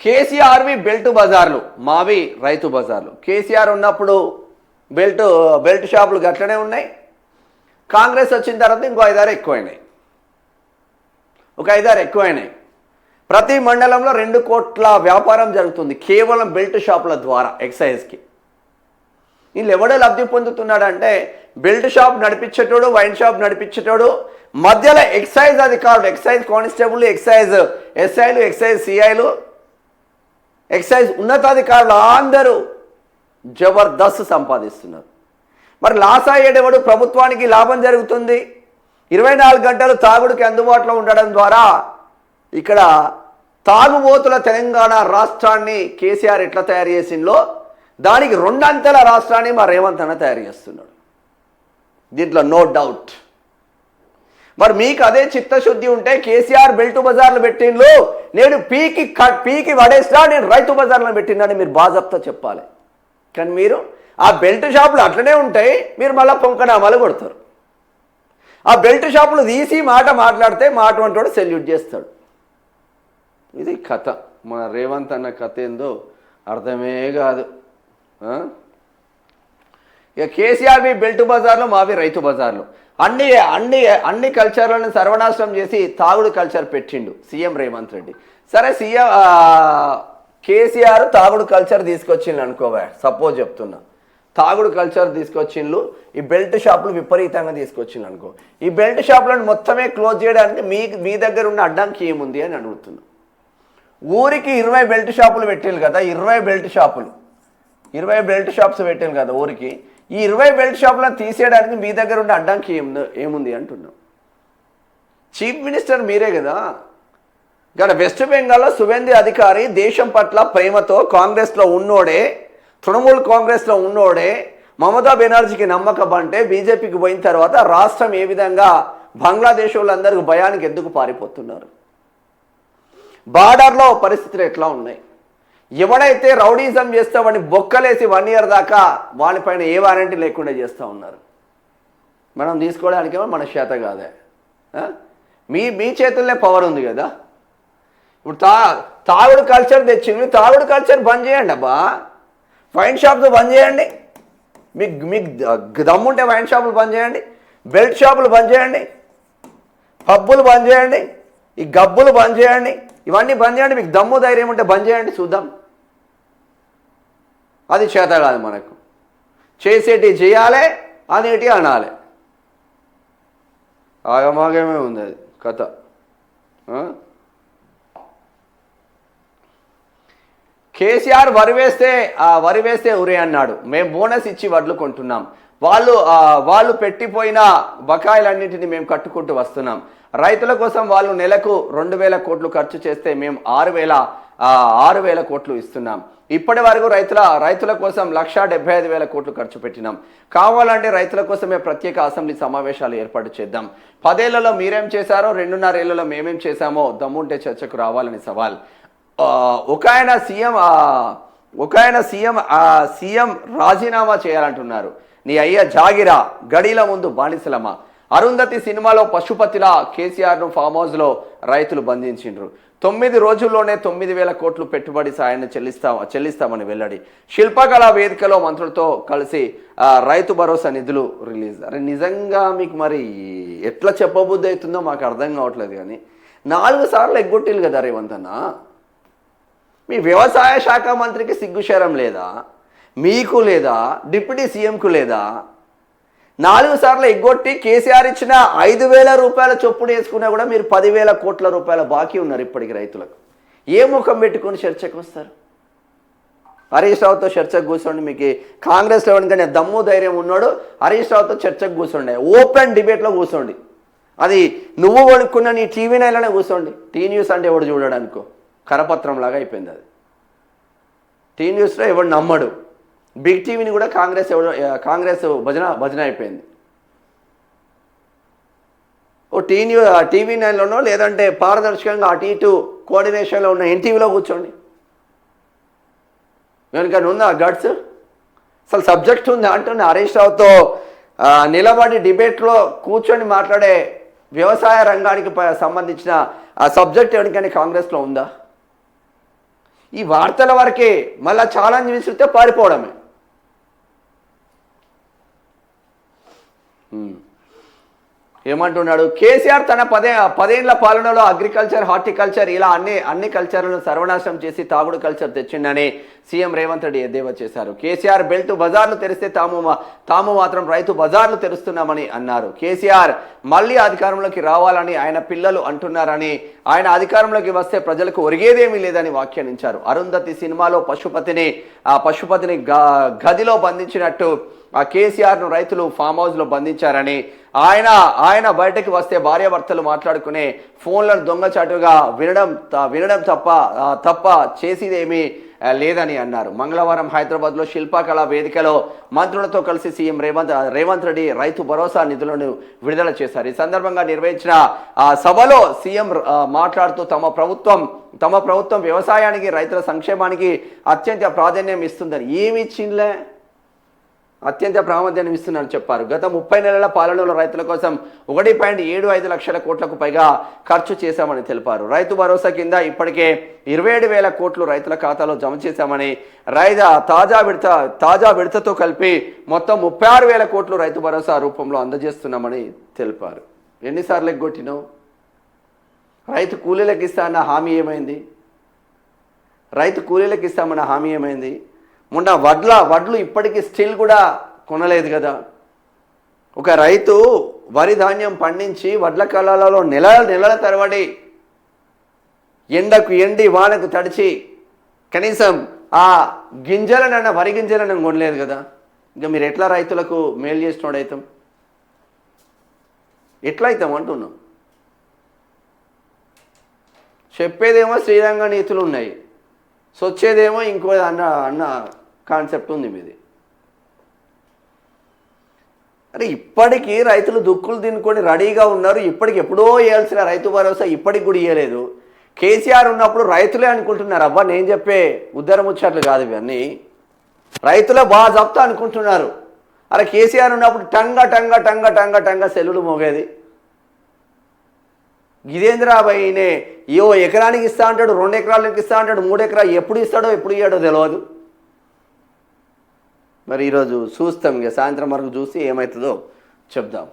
కేసీఆర్వి belt బజార్లు, మావి రైతు బజార్లు. కేసీఆర్ ఉన్నప్పుడు బెల్ట్ షాపులు గట్లనే ఉన్నాయి. కాంగ్రెస్ వచ్చిన తర్వాత ఇంకో 5-6 ఎక్కువైనాయి. ఒక 5-6 ఎక్కువైనాయి. ప్రతి మండలంలో 2 కోట్ల వ్యాపారం జరుగుతుంది కేవలం బెల్ట్ షాపుల ద్వారా ఎక్సైజ్కి. వీళ్ళు ఎవడో లబ్ధి పొందుతున్నాడంటే బెల్ట్ షాప్ నడిపించేటోడు, వైన్ షాప్ నడిపించేటోడు, మధ్యలో ఎక్సైజ్ అధికారులు, ఎక్సైజ్ కానిస్టేబుల్, ఎక్సైజ్ ఎస్ఐలు, ఎక్సైజ్ సిఐలు, ఎక్సైజ్ ఉన్నతాధికారులు అందరూ జబర్దస్త్ సంపాదిస్తున్నారు. మరి లాస్ అయ్యేటప్పుడు ప్రభుత్వానికి లాభం జరుగుతుంది. 24 గంటలు తాగుడికి అందుబాటులో ఉండడం ద్వారా ఇక్కడ తాగుబోతుల తెలంగాణ రాష్ట్రాన్ని కేసీఆర్ ఎట్లా తయారు చేసిందో దానికి 2 అంచెల రాష్ట్రాన్ని మా రేవంత్ అన్న తయారు చేస్తున్నాడు. దీంట్లో నో డౌట్. మరి మీకు అదే చిత్తశుద్ధి ఉంటే కేసీఆర్ బెల్ట్ బజార్లు పెట్టిండ్లు, నేను పీకి పడేసినా, నేను రైతు బజార్లను పెట్టిందని మీరు బాజప్తా చెప్పాలి. కానీ మీరు ఆ బెల్ట్ షాపులు అట్లనే ఉంటాయి, మీరు మళ్ళీ పొంకనామాలు కొడతారు. ఆ బెల్ట్ షాపులు తీసి మాట్లాడితే అటువంటి వాడు సెల్యూట్ చేస్తాడు. ఇది కథ. మన రేవంత్ అన్న కథ ఏందో అర్థమే కాదు. ఇక కేసీఆర్వి బెల్ట్ బజార్లు, మావి రైతు బజార్లు. అన్ని కల్చర్లను సర్వనాశనం చేసి తాగుడు కల్చర్ పెట్టిండు సీఎం రేవంత్ రెడ్డి. సరే, కేసీఆర్ తాగుడు కల్చర్ తీసుకొచ్చిండు అనుకోవా, సపోజ్ చెప్తున్నా, తాగుడు కల్చర్ తీసుకొచ్చిండ్లు, ఈ బెల్ట్ షాపులు విపరీతంగా తీసుకొచ్చిండు అనుకో. ఈ బెల్ట్ షాపులను మొత్తమే క్లోజ్ చేయడానికి మీ దగ్గర ఉన్న అడ్డంకి ఏముంది అని అడుగుతున్నా. ఊరికి 20 బెల్ట్ షాపులు పెట్టారు కదా, 20 బెల్ట్ షాప్స్ పెట్టారు కదా ఊరికి. ఈ 20 బెల్ట్ షాపులను తీసేయడానికి మీ దగ్గర ఉన్న అడ్డంకి ఏముంది అంటున్నాం. చీఫ్ మినిస్టర్ మీరే కదా. కానీ వెస్ట్ బెంగాల్లో సువేందు అధికారి దేశం పట్ల ప్రేమతో కాంగ్రెస్లో ఉన్నోడే, తృణమూల్ కాంగ్రెస్లో ఉన్నోడే, మమతా బెనర్జీకి నమ్మకం అంటే బీజేపీకి పోయిన తర్వాత రాష్ట్రం ఏ విధంగా బంగ్లాదేశ్ వాళ్ళందరికీ భయానికి ఎందుకు పారిపోతున్నారు? బార్డర్లో పరిస్థితులు ఎట్లా ఉన్నాయి? ఎవడైతే రౌడీజం చేస్తామని బొక్కలేసి 1 ఇయర్ దాకా వానిపైన ఏ వారంటీ లేకుండా చేస్తూ ఉన్నారు. మనం తీసుకోవడానికేమో మన చేత కాదే. మీ చేతుల్లో పవర్ ఉంది కదా. ఇప్పుడు తాగుడు కల్చర్ తెచ్చింది, తాగుడు కల్చర్ బంద్ చేయండి అబ్బా. వైన్ షాప్స్ బంద్ చేయండి. మీకు దమ్ముంటే వైన్ షాపులు బంద్ చేయండి, బెల్ట్ షాపులు బంద్ చేయండి, పబ్బులు బంద్ చేయండి, ఈ గబ్బులు బంద్ చేయండి, ఇవన్నీ బంద్ చేయండి. మీకు దమ్ము ధైర్యం ఉంటే బంద్ చేయండి, చూద్దాం. అది చేత కాదు మనకు. చేసేటి చేయాలి, అనేటి అనాలి. ఆగమాగమే ఉంది అది కథ. కేసీఆర్ వరి వేస్తే ఉరే అన్నాడు. మేము బోనస్ ఇచ్చి వడ్లు కొంటున్నాం. వాళ్ళు పెట్టిపోయిన బకాయిలన్నింటినీ మేము కట్టుకుంటూ వస్తున్నాం. రైతుల కోసం వాళ్ళు నెలకు 2,000 కోట్లు ఖర్చు చేస్తే మేము 6,000 కోట్లు ఇస్తున్నాం. ఇప్పటి వరకు రైతుల కోసం 1,75,000 కోట్లు ఖర్చు పెట్టినాం. కావాలంటే రైతుల కోసమే ప్రత్యేక అసెంబ్లీ సమావేశాలు ఏర్పాటు చేద్దాం. 10 ఏళ్లలో మీరేం చేశారో 2.5 ఏళ్లలో మేమేం చేశామో దమ్ముంటే చర్చకు రావాలని సవాల్. ఒక ఆయన సీఎం రాజీనామా చేయాలంటున్నారు. నీ అయ్య జాగిరా, గడిల ముందు బానిసలమా. అరుంధతి సినిమాలో పశుపతిలా కేసీఆర్ను ఫామ్ హౌస్లో రైతులు బంధించిండ్రు. 9 రోజుల్లోనే 9,000 కోట్లు పెట్టుబడి సాయాన్ని చెల్లిస్తామని వెల్లడి. శిల్పకళా వేదికలో మంత్రులతో కలిసి రైతు భరోసా నిధులు రిలీజ్. అరే నిజంగా మీకు మరి ఎట్లా చెప్పబుద్ధి అవుతుందో మాకు అర్థం కావట్లేదు. కానీ 4 సార్లు ఎగ్గొట్టిలు కదా రేవంత్ అన్న. మీ వ్యవసాయ శాఖ మంత్రికి సిగ్గుశరం లేదా? మీకు లేదా? డిప్యూటీ సీఎంకు లేదా? 4 సార్లు ఎగ్గొట్టి కేసీఆర్ ఇచ్చిన 5,000 రూపాయల చొప్పున వేసుకున్నా కూడా మీరు 10,000 కోట్ల రూపాయల బాకీ ఉన్నారు ఇప్పటికి రైతులకు. ఏ ముఖం పెట్టుకొని చర్చకు వస్తారు? హరీష్ రావుతో చర్చకు కూర్చోండి. మీకు కాంగ్రెస్లో ఎవరికైనా దమ్ము ధైర్యం ఉన్నాడు హరీష్ రావుతో చర్చకు కూర్చోండి, ఓపెన్ డిబేట్లో కూర్చోండి. అది నువ్వు కొనుక్కున్న నీ టీవీ నైన్లోనే కూర్చోండి. టీ న్యూస్ అంటే ఎవడు చూడడానికో కరపత్రం లాగా అయిపోయింది అది. టీ న్యూస్లో ఎవడు నమ్మడు. బిగ్ టీవీని కూడా కాంగ్రెస్ భజన అయిపోయింది. ఓ టీవీ నైన్లోనో లేదంటే పారదర్శకంగా అటు ఇటు కోఆర్డినేషన్లో ఉన్న ఎన్టీవీలో కూర్చోండి. ఎవరికైనా ఉందా గట్స్? అసలు సబ్జెక్ట్ ఉంది అంటున్నా. హరీష్ రావుతో నిలబడి డిబేట్లో కూర్చొని మాట్లాడే వ్యవసాయ రంగానికి సంబంధించిన ఆ సబ్జెక్ట్ ఎవరికైనా కాంగ్రెస్లో ఉందా? ఈ వార్తల వరకే, మళ్ళీ ఛాలెంజ్ విసిరితే పారిపోవడమే. ఏమంటున్నాడు కేసీఆర్ తన 10 ఏళ్ల పాలనలో అగ్రికల్చర్, హార్టికల్చర్ ఇలా అన్ని కల్చర్లను సర్వనాశనం చేసి తాగుడు కల్చర్ తెచ్చిండని సీఎం రేవంత్ రెడ్డి ఎద్దేవా చేశారు. కేసీఆర్ బెల్ట్ బజార్లు తెరిస్తే తాము మాత్రం రైతు బజార్లు తెరుస్తున్నామని అన్నారు. కేసీఆర్ మళ్ళీ అధికారంలోకి రావాలని ఆయన పిల్లలు అంటున్నారని, ఆయన అధికారంలోకి వస్తే ప్రజలకు ఒరిగేదేమీ లేదని వ్యాఖ్యానించారు. అరుంధతి సినిమాలో పశుపతిని గదిలో బంధించినట్టు ఆ కేసీఆర్ను రైతులు ఫామ్ హౌస్లో బంధించారని, ఆయన బయటకు వస్తే భార్యాభర్తలు మాట్లాడుకునే ఫోన్లను దొంగచాటుగా వినడం తప్ప చేసేదేమీ లేదని అన్నారు. మంగళవారం హైదరాబాద్లో శిల్పకళా వేదికలో మంత్రులతో కలిసి సీఎం రేవంత్ రెడ్డి రైతు భరోసా నిధులను విడుదల చేశారు. ఈ సందర్భంగా నిర్వహించిన సభలో సీఎం మాట్లాడుతూ తమ ప్రభుత్వం వ్యవసాయానికి, రైతుల సంక్షేమానికి అత్యంత ప్రాధాన్యం ఇస్తుందని, ఏమి ఇచ్చిందిలే అత్యంత ప్రాముఖ్యాన్ని ఇస్తున్నారని చెప్పారు. గత 30 నెలల పాలనలో రైతుల కోసం 1.75 లక్షల కోట్లకు పైగా ఖర్చు చేశామని తెలిపారు. రైతు భరోసా కింద ఇప్పటికే 27,000 కోట్లు రైతుల ఖాతాలో జమ చేశామని, తాజా విడతతో కలిపి మొత్తం 36,000 కోట్లు రైతు భరోసా రూపంలో అందజేస్తున్నామని తెలిపారు. ఎన్నిసార్లు ఎగ్గొట్టినావు? రైతు కూలీలకు ఇస్తామన్న హామీ ఏమైంది? మొన్న వడ్లు ఇప్పటికీ స్టిల్ కూడా కొనలేదు కదా. ఒక రైతు వరి ధాన్యం పండించి వడ్ల కాలాలలో నెలల తరబడి ఎండకు ఎండి వానకు తడిచి కనీసం ఆ వరి గింజలను కొనలేదు కదా. ఇంకా మీరు ఎట్లా రైతులకు మేలు చేసినోడైతాం? ఎట్లా అవుతాం అంటున్నాం? చెప్పేదేమో శ్రీరంగ నీతులు ఉన్నాయి, సొచ్చేదేమో ఇంకో అన్న కాన్సెప్ట్ ఉంది మీది. అరే ఇప్పటికీ రైతులు దుక్కులు తినుకొని రెడీగా ఉన్నారు. ఇప్పటికి ఎప్పుడో ఇవ్వాల్సిన రైతు భరోసా ఇప్పటికి కూడా ఇవ్వలేదు. కేసీఆర్ ఉన్నప్పుడు రైతులే అనుకుంటున్నారు. అబ్బా నేను చెప్పే ఉద్దరం ముచ్చట్లు కాదు ఇవన్నీ, రైతులే బాగా చెప్తా అనుకుంటున్నారు. అరే కేసీఆర్ ఉన్నప్పుడు టంగ సెల్లులు మోగేది. గిదేంద్రాబాయినే ఎకరానికి ఇస్తా అంటాడు, 2 ఎకరాలకు ఇస్తా అంటాడు, 3 ఎకరాలు ఎప్పుడు ఇస్తాడో ఎప్పుడు ఇయ్యాడో తెలియదు. మరి ఈరోజు చూస్తాం, ఇక సాయంత్రం వరకు చూసి ఏమవుతుందో చెప్దాం.